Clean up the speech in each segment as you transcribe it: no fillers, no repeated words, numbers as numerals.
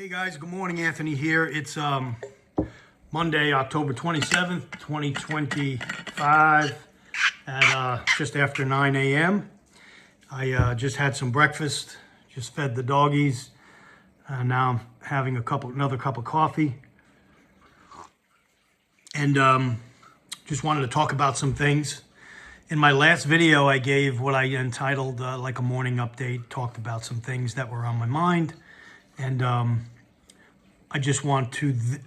Hey guys, good morning. Anthony here. It's Monday, October 27th, 2025 at just after 9 a.m. I just had some breakfast, just fed the doggies. Now I'm having another cup of coffee. And just wanted to talk about some things. In my last video, I gave what I entitled like a morning update, talked about some things that were on my mind. And I just want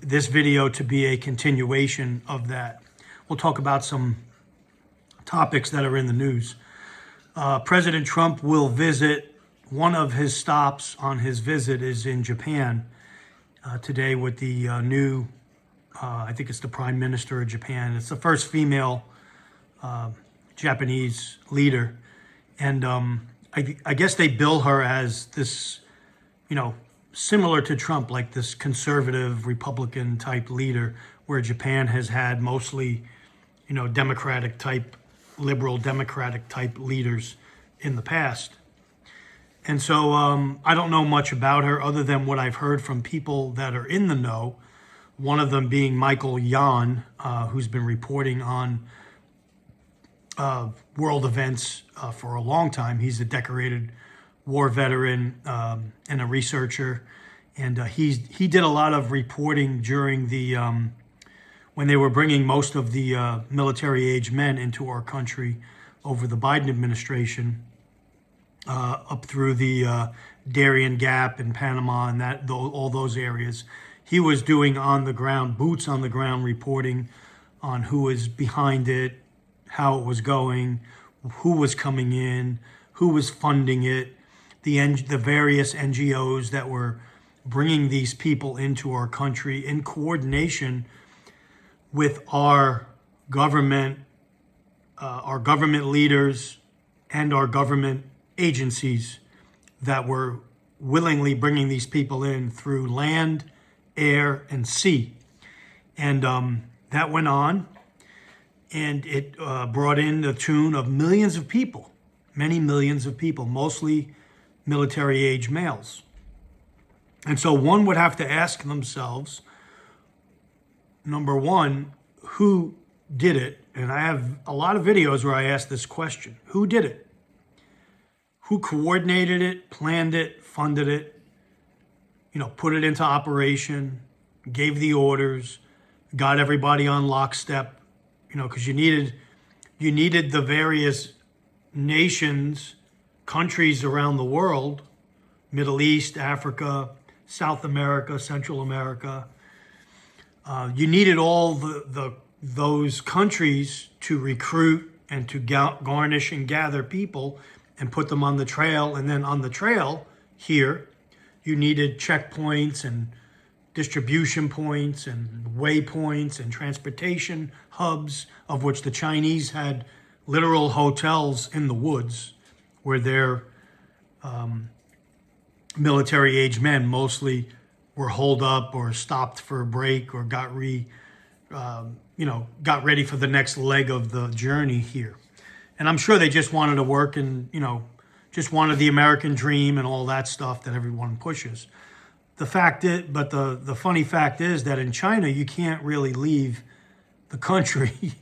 this video to be a continuation of that. We'll talk about some topics that are in the news. President Trump will visit, one of his stops on his visit is in Japan today with the new, I think it's the Prime Minister of Japan. It's the first female Japanese leader. And I guess they bill her as this, similar to Trump, like this conservative Republican type leader, where Japan has had mostly, Democratic type, liberal Democratic type leaders in the past. And so I don't know much about her other than what I've heard from people that are in the know. One of them being Michael Yan, who's been reporting on world events for a long time. He's a decorated war veteran and a researcher, and he did a lot of reporting during the when they were bringing most of the military-age men into our country over the Biden administration, up through the Darien Gap in Panama and all those areas. He was doing boots on the ground reporting on who was behind it, how it was going, who was coming in, who was funding it, the various NGOs that were bringing these people into our country in coordination with our government leaders and our government agencies that were willingly bringing these people in through land, air, and sea. And that went on, and it brought in the tune of millions of people, many millions of people, mostly military-age males. And so one would have to ask themselves, number one, who did it? And I have a lot of videos where I ask this question. Who did it? Who coordinated it, planned it, funded it, put it into operation, gave the orders, got everybody on lockstep, because you needed the various nations, countries around the world, Middle East, Africa, South America, Central America. You needed all those countries to recruit and to garnish and gather people and put them on the trail. And then on the trail here, you needed checkpoints and distribution points and waypoints and transportation hubs, of which the Chinese had literal hotels in the woods where their military-age men mostly were holed up or stopped for a break or got ready for the next leg of the journey here. And I'm sure they just wanted to work and, just wanted the American dream and all that stuff that everyone pushes. The funny fact is that in China, you can't really leave the country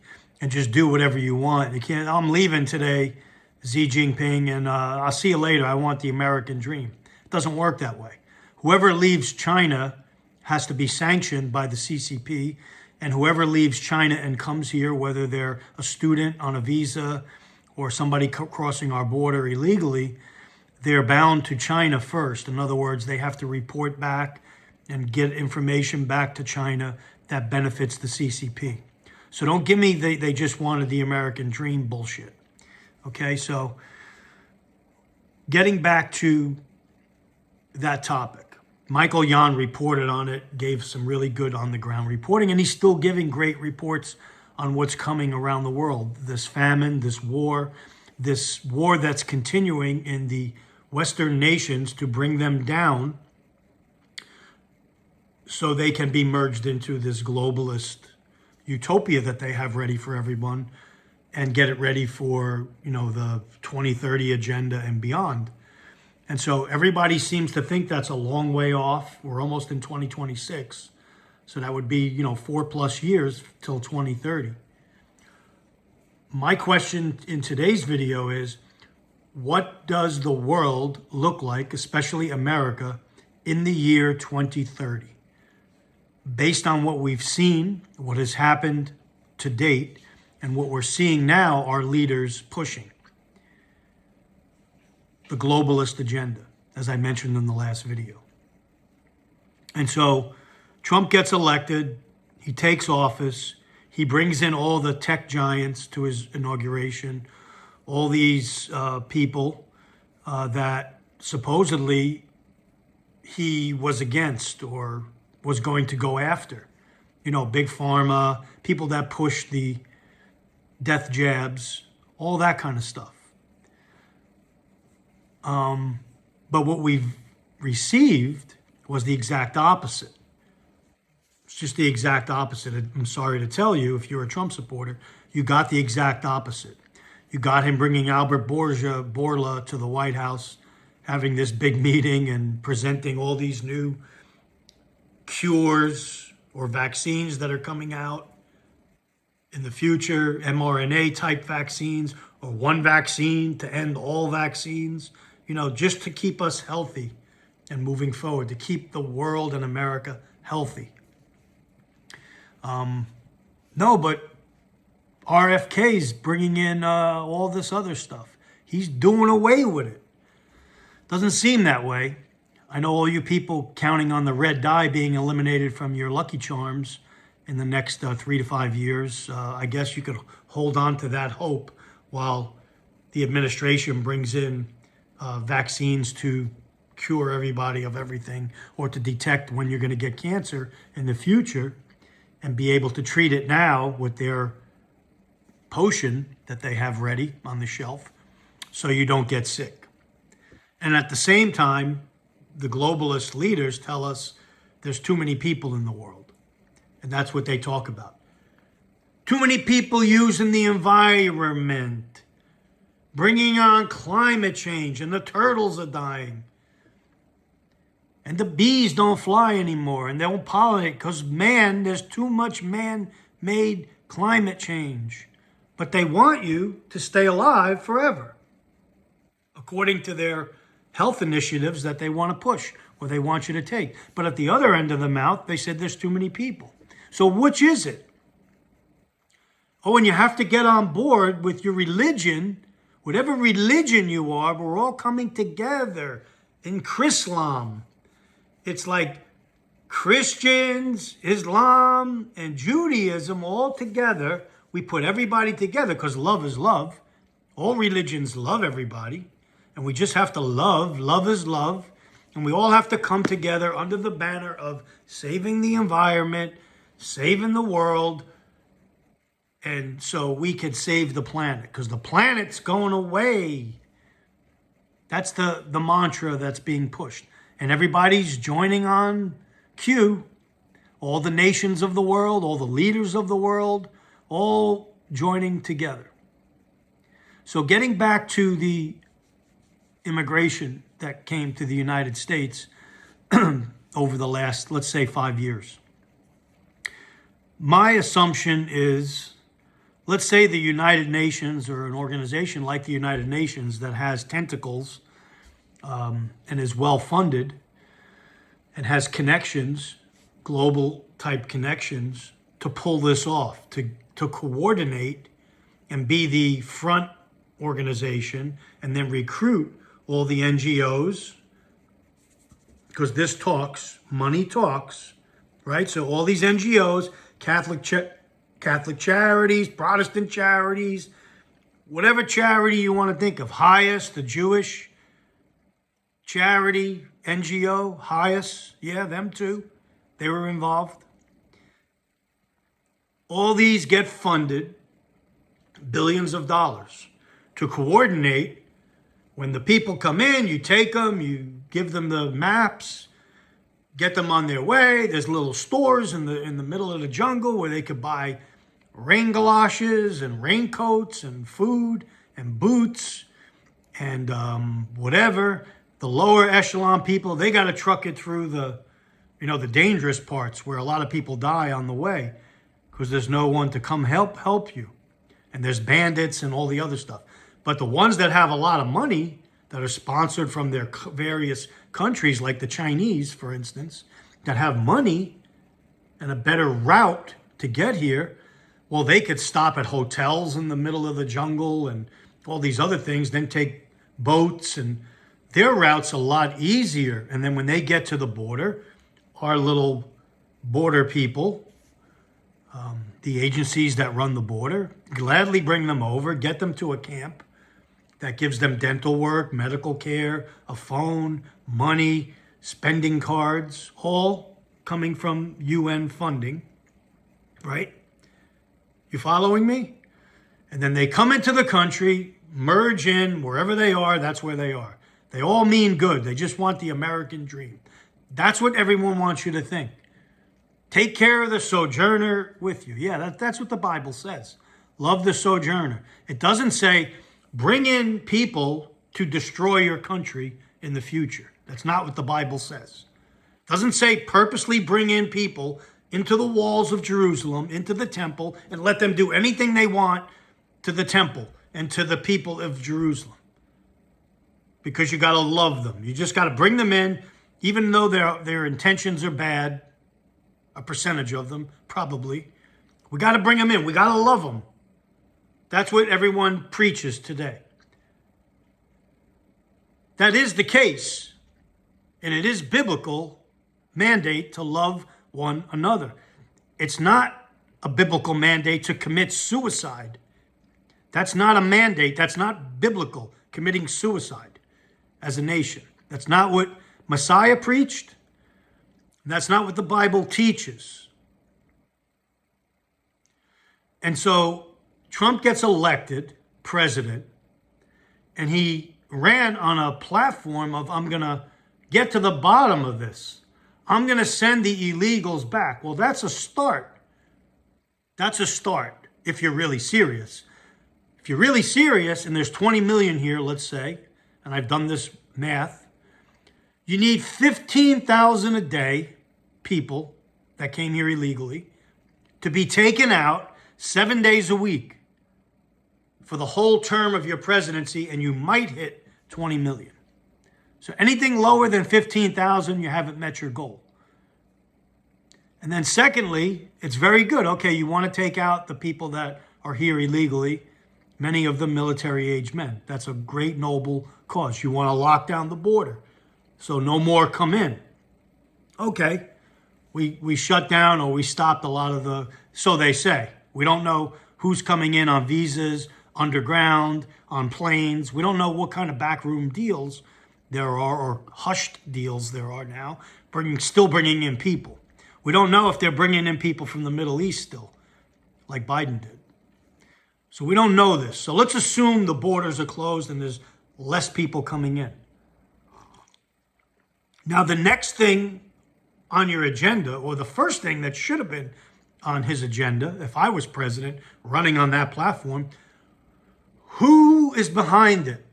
and just do whatever you want. You can't, I'm leaving today, Xi Jinping, and I'll see you later. I want the American dream. It doesn't work that way. Whoever leaves China has to be sanctioned by the CCP, and whoever leaves China and comes here, whether they're a student on a visa or somebody crossing our border illegally, they're bound to China first. In other words, they have to report back and get information back to China that benefits the CCP. So don't give me they just wanted the American dream bullshit. Okay, so getting back to that topic, Michael Yan reported on it, gave some really good on-the-ground reporting, and he's still giving great reports on what's coming around the world. This famine, this war that's continuing in the Western nations to bring them down so they can be merged into this globalist utopia that they have ready for everyone and get it ready for, the 2030 agenda and beyond. And so everybody seems to think that's a long way off. We're almost in 2026. So that would be, 4+ years till 2030. My question in today's video is, what does the world look like, especially America, in the year 2030? Based on what we've seen, what has happened to date, and what we're seeing now, our leaders pushing the globalist agenda, as I mentioned in the last video. And so Trump gets elected, he takes office, he brings in all the tech giants to his inauguration, all these people that supposedly he was against or was going to go after. Big pharma, people that push the death jabs, all that kind of stuff. But what we've received was the exact opposite. It's just the exact opposite. I'm sorry to tell you, if you're a Trump supporter, you got the exact opposite. You got him bringing Albert Bourla to the White House, having this big meeting and presenting all these new cures or vaccines that are coming out in the future, mRNA type vaccines, or one vaccine to end all vaccines, just to keep us healthy and moving forward, to keep the world and America healthy. No, but RFK's bringing in all this other stuff. He's doing away with it. Doesn't seem that way. I know all you people counting on the red dye being eliminated from your Lucky Charms in the next 3 to 5 years. I guess you could hold on to that hope while the administration brings in vaccines to cure everybody of everything, or to detect when you're going to get cancer in the future and be able to treat it now with their potion that they have ready on the shelf so you don't get sick. And at the same time, the globalist leaders tell us there's too many people in the world. And that's what they talk about. Too many people using the environment, bringing on climate change, and the turtles are dying. And the bees don't fly anymore, and they don't pollinate because there's too much man-made climate change. But they want you to stay alive forever, according to their health initiatives that they want to push or they want you to take. But at the other end of the mouth, they said there's too many people. So which is it? Oh, and you have to get on board with your religion. Whatever religion you are, we're all coming together in Chrislam. It's like Christians, Islam, and Judaism all together. We put everybody together because love is love. All religions love everybody. And we just have to love. Love is love. And we all have to come together under the banner of saving the environment, saving the world, and so we could save the planet, because the planet's going away. That's the mantra that's being pushed. And everybody's joining on cue. All the nations of the world, all the leaders of the world, all joining together. So getting back to the immigration that came to the United States over the last, let's say, 5 years. My assumption is, let's say the United Nations, or an organization like the United Nations that has tentacles and is well funded and has connections, global type connections, to pull this off, to coordinate and be the front organization, and then recruit all the NGOs, because this talks, money talks, right? So all these NGOs, Catholic charities, Protestant charities, whatever charity you want to think of, HIAS, the Jewish charity, NGO, HIAS, yeah, them too, they were involved. All these get funded, billions of dollars, to coordinate. When the people come in, you take them, you give them the maps, get them on their way. There's little stores in the middle of the jungle where they could buy rain galoshes and raincoats and food and boots and whatever. The lower echelon people, they got to truck it through the dangerous parts where a lot of people die on the way because there's no one to come help you. And there's bandits and all the other stuff. But the ones that have a lot of money that are sponsored from their various countries, like the Chinese, for instance, that have money and a better route to get here, well, they could stop at hotels in the middle of the jungle and all these other things, then take boats, and their route's a lot easier. And then when they get to the border, our little border people, the agencies that run the border, gladly bring them over, get them to a camp that gives them dental work, medical care, a phone, money, spending cards, all coming from UN funding, right? You following me? And then they come into the country, merge in wherever they are, that's where they are. They all mean good. They just want the American dream. That's what everyone wants you to think. Take care of the sojourner with you. Yeah, that's what the Bible says. Love the sojourner. It doesn't say bring in people to destroy your country in the future. That's not what the Bible says. It doesn't say purposely bring in people into the walls of Jerusalem, into the temple, and let them do anything they want to the temple and to the people of Jerusalem. Because you got to love them. You just got to bring them in, even though their intentions are bad. A percentage of them, probably. We got to bring them in. We got to love them. That's what everyone preaches today. That is the case. And it is biblical mandate to love one another. It's not a biblical mandate to commit suicide. That's not a mandate. That's not biblical, committing suicide as a nation. That's not what Messiah preached. That's not what the Bible teaches. And so Trump gets elected president, and he ran on a platform of, I'm going to get to the bottom of this. I'm going to send the illegals back. Well, that's a start. That's a start if you're really serious. If you're really serious, and there's 20 million here, let's say, and I've done this math, you need 15,000 a day people that came here illegally to be taken out 7 days a week for the whole term of your presidency, and you might hit 20 million. So anything lower than 15,000, you haven't met your goal. And then secondly, it's very good. Okay, you want to take out the people that are here illegally, many of them military-age men. That's a great, noble cause. You want to lock down the border so no more come in. Okay, we shut down or we stopped a lot of the, so they say. We don't know who's coming in on visas, underground, on planes. We don't know what kind of backroom deals there are, or hushed deals there are now, still bringing in people. We don't know if they're bringing in people from the Middle East still, like Biden did. So we don't know this. So let's assume the borders are closed and there's less people coming in. Now, the next thing on your agenda, or the first thing that should have been on his agenda, if I was president running on that platform, who is behind it?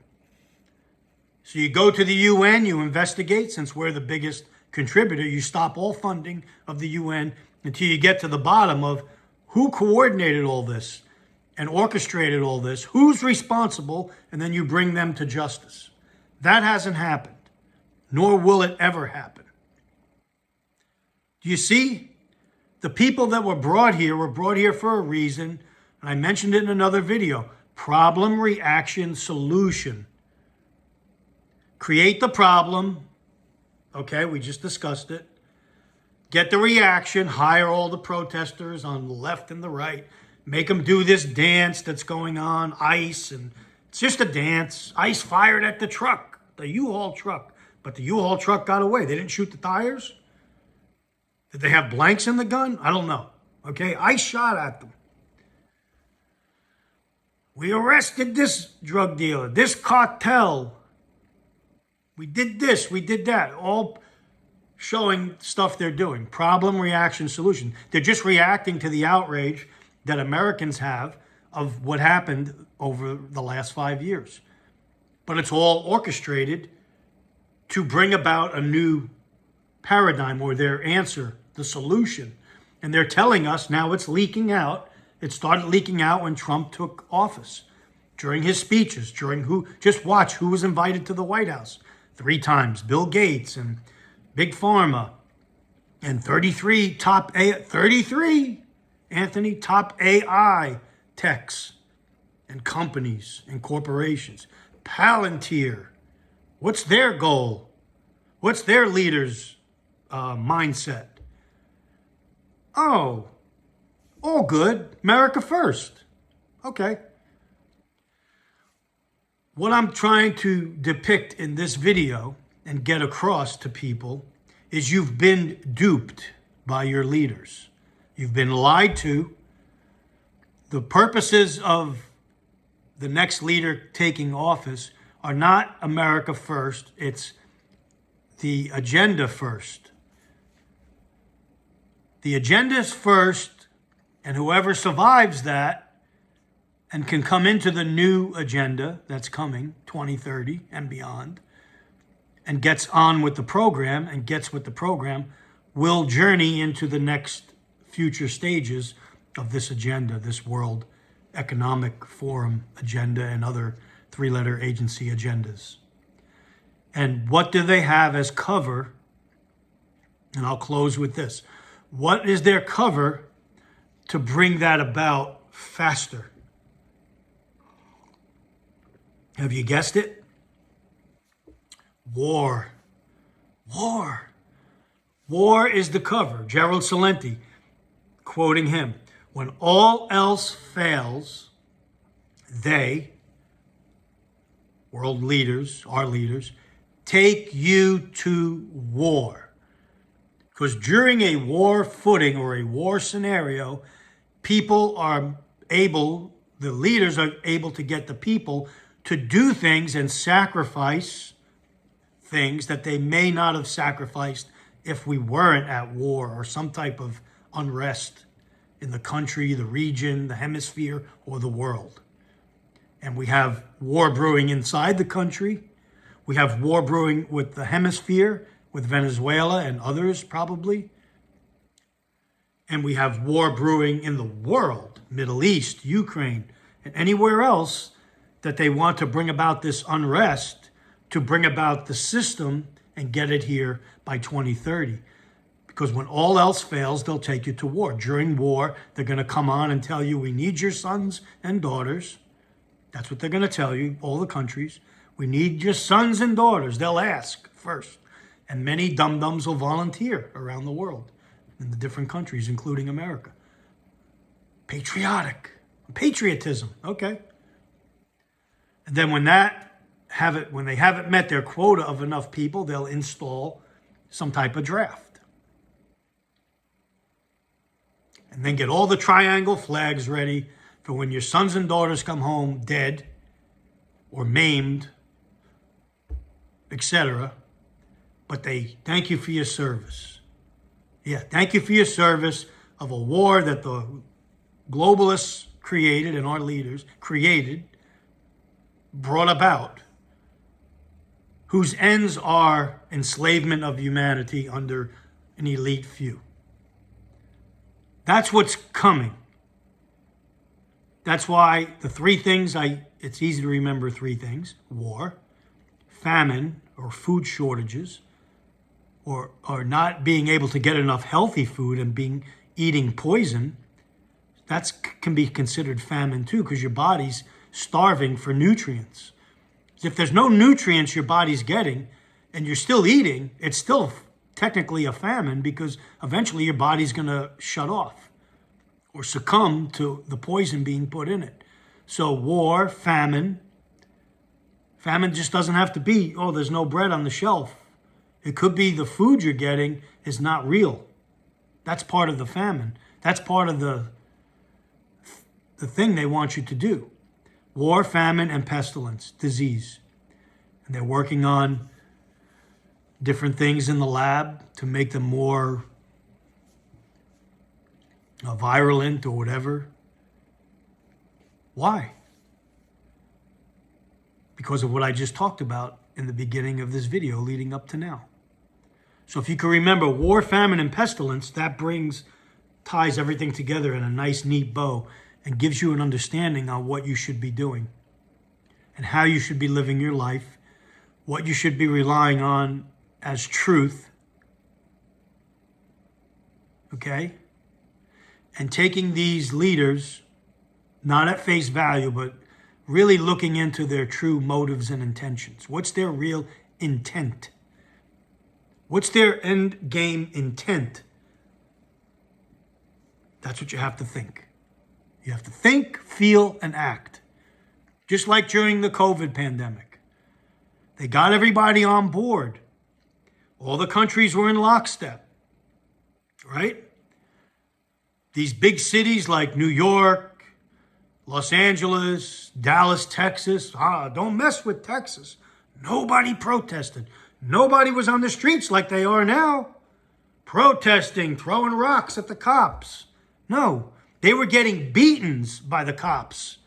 So you go to the UN, you investigate, since we're the biggest contributor, you stop all funding of the UN until you get to the bottom of who coordinated all this and orchestrated all this, who's responsible, and then you bring them to justice. That hasn't happened, nor will it ever happen. Do you see? The people that were brought here for a reason, and I mentioned it in another video. Problem, reaction, solution. Create the problem. Okay, we just discussed it. Get the reaction, hire all the protesters on the left and the right, make them do this dance that's going on, ICE, and it's just a dance. ICE fired at the truck, the U-Haul truck, but the U-Haul truck got away. They didn't shoot the tires? Did they have blanks in the gun? I don't know. Okay, ICE shot at them. We arrested this drug dealer, this cartel. We did this, we did that. All showing stuff they're doing. Problem, reaction, solution. They're just reacting to the outrage that Americans have of what happened over the last 5 years. But it's all orchestrated to bring about a new paradigm, or their answer, the solution. And they're telling us now it's leaking out. It started leaking out when Trump took office, during his speeches, just watch who was invited to the White House 3 times: Bill Gates and Big Pharma, and 33 top AI techs and companies and corporations. Palantir, what's their goal? What's their leader's mindset? Oh, all good. America first. Okay. What I'm trying to depict in this video and get across to people is you've been duped by your leaders. You've been lied to. The purposes of the next leader taking office are not America first. It's the agenda first. The agenda is first, and whoever survives that and can come into the new agenda that's coming, 2030 and beyond, and gets on with the program and gets with the program, will journey into the next future stages of this agenda, this World Economic Forum agenda and other 3-letter agency agendas. And what do they have as cover? And I'll close with this. What is their cover to bring that about faster? Have you guessed it? War. War. War is the cover. Gerald Celente, quoting him, when all else fails, they, world leaders, our leaders, take you to war. Because during a war footing or a war scenario, people are able, the leaders are able to get the people to do things and sacrifice things that they may not have sacrificed if we weren't at war or some type of unrest in the country, the region, the hemisphere, or the world. And we have war brewing inside the country. We have war brewing with the hemisphere, with Venezuela and others probably. And we have war brewing in the world, Middle East, Ukraine, and anywhere else that they want to bring about this unrest, to bring about the system and get it here by 2030. Because when all else fails, they'll take you to war. During war, they're going to come on and tell you, we need your sons and daughters. That's what they're going to tell you, all the countries. We need your sons and daughters. They'll ask first. And many dum-dums will volunteer around the world in the different countries, including America. Patriotism, okay. And then when they haven't met their quota of enough people, they'll install some type of draft. And then get all the triangle flags ready for when your sons and daughters come home dead or maimed, etc. But they thank you for your service. Yeah, thank you for your service of a war that the globalists created and our leaders created, brought about, whose ends are enslavement of humanity under an elite few. That's what's coming. That's why the 3 things, it's easy to remember 3 things: war, famine or food shortages, or not being able to get enough healthy food and eating poison. That can be considered famine too, because your body's starving for nutrients. If there's no nutrients your body's getting and you're still eating, it's still technically a famine, because eventually your body's going to shut off or succumb to the poison being put in it. So war, famine. Famine just doesn't have to be, oh, there's no bread on the shelf. It could be the food you're getting is not real. That's part of the famine. That's part of the thing they want you to do. War, famine, and pestilence, disease. And they're working on different things in the lab to make them more virulent or whatever. Why? Because of what I just talked about in the beginning of this video leading up to now. So if you can remember war, famine, and pestilence, that ties everything together in a nice, neat bow and gives you an understanding on what you should be doing and how you should be living your life, what you should be relying on as truth, okay? And taking these leaders, not at face value, but really looking into their true motives and intentions. What's their real intent? What's their end game intent? That's what you have to think. You have to think, feel, and act. Just like during the COVID pandemic. They got everybody on board. All the countries were in lockstep, right? These big cities like New York, Los Angeles, Dallas, Texas. Don't mess with Texas. Nobody protested. Nobody was on the streets like they are now, protesting, throwing rocks at the cops. No, they were getting beatings by the cops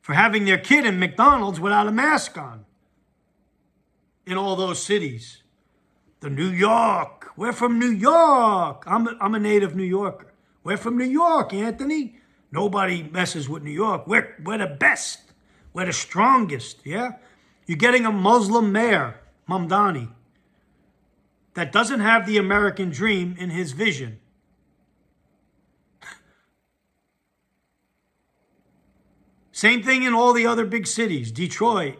for having their kid in McDonald's without a mask on in all those cities. The New York, we're from New York. I'm a native New Yorker. We're from New York, Anthony. Nobody messes with New York. We're the best. We're the strongest, yeah? You're getting a Muslim mayor, Mamdani, that doesn't have the American dream in his vision. Same thing in all the other big cities, Detroit,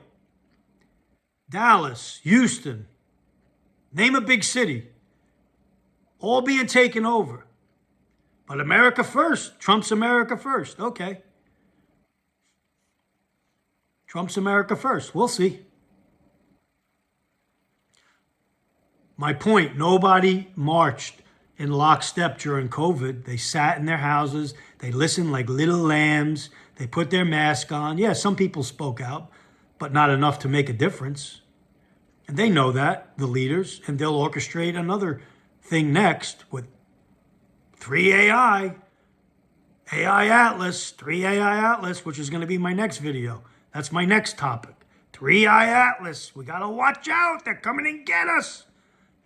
Dallas, Houston. Name a big city. All being taken over. But America first. Trump's America first. Okay. Trump's America first. We'll see. My point, nobody marched in lockstep during COVID. They sat in their houses. They listened like little lambs. They put their mask on. Yeah, some people spoke out, but not enough to make a difference. And they know that, the leaders, and they'll orchestrate another thing next with 3AI Atlas, which is going to be my next video. That's my next topic. 3AI Atlas. We got to watch out. They're coming and get us.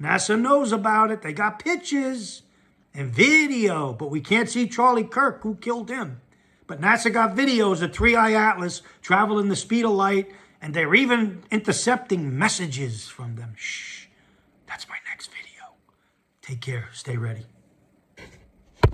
NASA knows about it. They got pictures and video, but we can't see Charlie Kirk, who killed him. But NASA got videos of 3AI Atlas traveling the speed of light, and they're even intercepting messages from them. Shh. That's my next video. Take care. Stay ready.